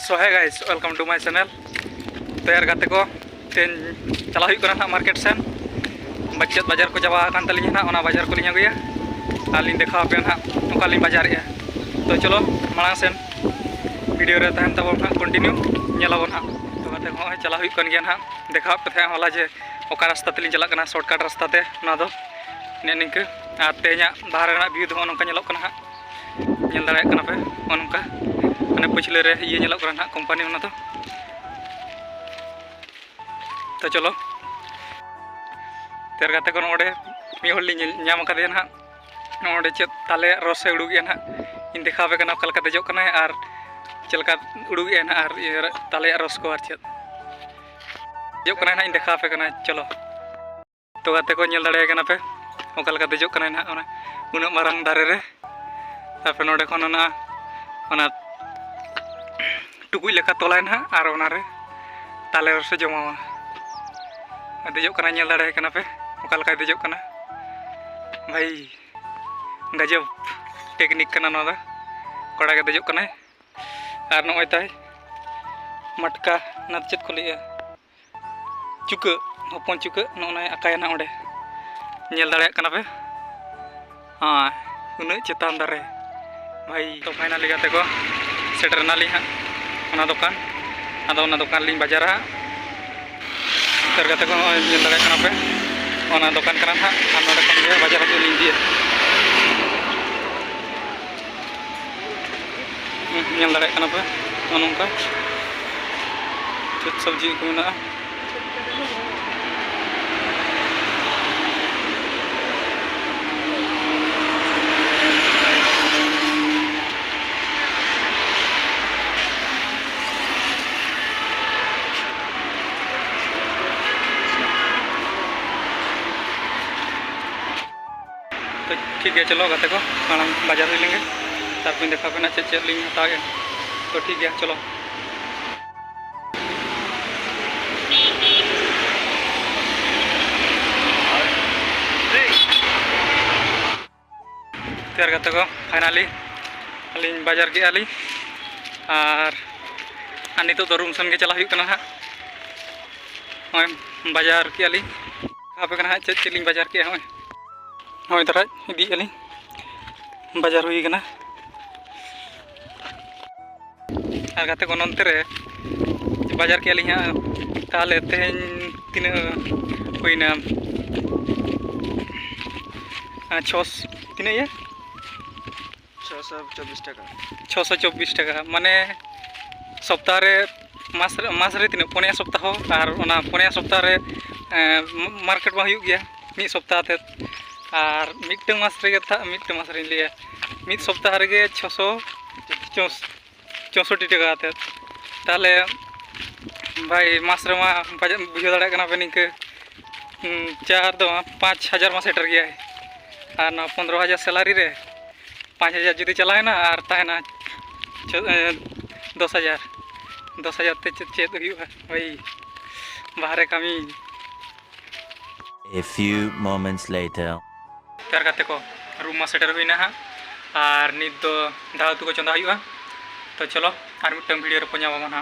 So hey guys, welcome to my channel. तो यार गाते को तेन चला हुई करना मार्केट सेन बच्चे बाजार को जवा kan तलिnya ना ओना बाजार को लिया गया आलिन देखा पे ना ओका लिन बाजार या तो चलो मांग सेन वीडियो रे तहन तब ना कंटिन्यू नेलाबो ना तो गाते को चला हुई कन गया ना देखा पे थे होला जे ओका रास्ता तलिन चला कना शॉर्टकट रास्ता ते ना दो ने निक आ ते냐 बाहर ना व्यू दो नोका नेलो कना नेल दाड़े कना पे ओनका माने पिछले रे ये नेलो कना कंपनी ओना तो चलो तेर गाते को नोडे मी होली ᱧᱟᱢ ᱠᱟᱫᱮᱭᱟ ᱱᱟᱦᱟᱜ ᱱᱚᱰᱮ ᱪᱮᱫ ᱛᱟᱞᱮ ᱨᱚᱥᱮ ᱩᱰᱩᱜᱮ ᱱᱟᱦᱟᱜ ᱤᱧ ᱫᱮᱠᱷᱟᱣ ᱯᱮ ᱠᱟᱱᱟ ᱚᱠᱟ ᱞᱮᱠᱟ ᱫᱮᱡᱚᱜ ᱠᱟᱱᱟᱭ ᱟᱨ ᱪᱮᱫ ᱞᱮᱠᱟ ᱩᱰᱩᱜᱮ ᱱᱟᱦᱟᱜ ᱟᱨ ᱛᱟᱞᱮ ᱨᱚᱥ ᱠᱚ ᱟᱨ ᱪᱮᱫ ᱫᱮᱡᱚᱜ ᱠᱟᱱᱟᱭ ᱱᱟᱦᱟᱜ ᱤᱧ ᱫᱮᱠᱷᱟᱣ ᱯᱮ ᱠᱟᱱᱟ ᱪᱚᱞᱚ तो गाते को ñel ᱫᱟᱲᱮᱭᱟᱜ ᱠᱟᱱᱟ ᱯᱮ ᱚᱠᱟ ᱞᱮᱠᱟ ᱫᱮᱡᱚᱜ ᱠᱟᱱᱟᱭ ᱱᱟᱦᱟᱜ ᱚᱱᱟ ᱩᱱᱟᱹᱜ ᱢᱟᱨᱟᱝ ᱫᱟᱨᱮ ᱨᱮ ᱛᱟᱨᱯᱚᱨ ᱱᱚᱰᱮ ᱠᱷᱚᱱ ᱚᱱᱟ ᱴᱩᱠᱩᱡ ᱞᱮᱠᱟ ᱛᱚᱞᱟᱭ ᱱᱟᱦᱟᱜ ᱟᱨ ᱚᱱᱟ ᱨᱮ ᱛᱟᱞᱮ ᱨᱚᱥᱮ ᱡᱚᱢᱟᱣᱟ देजो कना ñel दाड़े कना पे ओका लका देजो कना भाई गजब टेक्निक कना नोदा कोड़ा के देजो कना आर नोय ताय मटका ना चेत को लिया चुक हपन चुक नोना आकाय ना ओडे ñel दाड़े कना पे हां उन चेतान दारे भाई तो फाइनली गाते को सेटर नाली हा ओना दुकान आदो ओना दुकान लिंग बाजारा tergata ko ñel daड़े कना पे ओना दुकान कना था आर नोडे खन गे बाजार को लिंग दिए ñel दाड़े कना पे ओनका चेत सब्जी को मेना तो ठीक है चलो गाते को मांग बाजार हुई लेंगे तारपिन देखा पे ना चेक चेक लिंग हता गए तो ठीक है चलो त्यार गाते को फाइनली अलिंग बाजार के आली और नितो तो रूम सन के चला हुई कना हा बाजार के आली कहा पे कना चेक चेक लिंग बाजार के होय होय तरा इदी आली बाजार हुई कना और गाते को नंते रे बाजार के आली हा ताले तेन तीन हुईना 624 टाका माने सप्ताह रे मास रे तीन पुनिया सप्ताह और ओना पुनिया सप्ताह रे मार्केट में हुई गया मिद सप्ताह ते और मिट्टन मास रे था मिट्टन मास रे लिया मिद सप्ताह रे 664 टाका ते ताले भाई मास रे मा बुझे दाड़े कना पे निके 5,000 मा सेटर गया और ना 15,000 सैलरी रे 5,000 जुदी चलाए ना और ताहेना 10,000 ते चेत हुआ भाई बाहर कमी A few moments later त्यार गाते को रूम में सेटर हुई ना और नित दो दाल उतु को चंदा हुआ तो चलो और मिट्टन वीडियो रे पहुंचा ना।